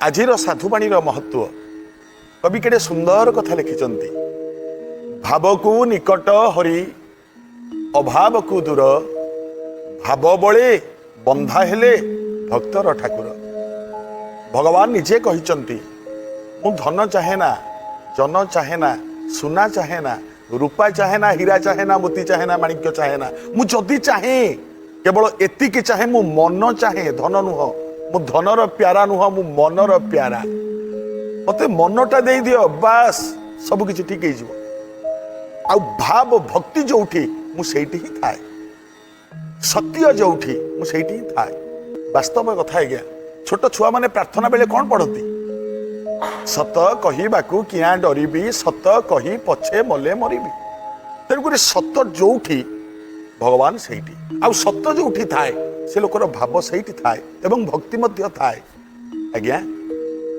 आजिर साधुवाणीर महत्व कवि केड़े सुंदर कथा लिखिचंती। भाव को निकट हरि अभाव को दूर, भाव बळे बंधा हेले भक्तर ठाकुर। भगवान निजे कहिचंती मु धन चाहे ना, जन चाहे ना, सुना चाहे ना, रूपा चाहे ना, हीरा चाहे ना, मोती चाहे ना, माणिक्य चाहे ना। मु जदि चाहे केवल एतिकी चाहे, मु मन चाहे, धन नुह, मु धनर प्यारा नुह, मु मनर प्यारा। मते मनटा दे दियो, बास सब किछि ठीक हो। आ भाव भक्ति जोठी मु सेठी ही थाए, सत्य जोठी मु सेठी ही थाए। वास्तव कथा है, छोट छुआ माने प्रार्थना बेले कौन पढ़ती? सत कहवाकू किया डरबी, सत कही पछे मले मरबी। तेणुक सत जोठी भगवान सेठी, आ सत जोठी थाए से लोकर भाव सेठी थाए एवं भक्ति मध्य थाए। आज्ञा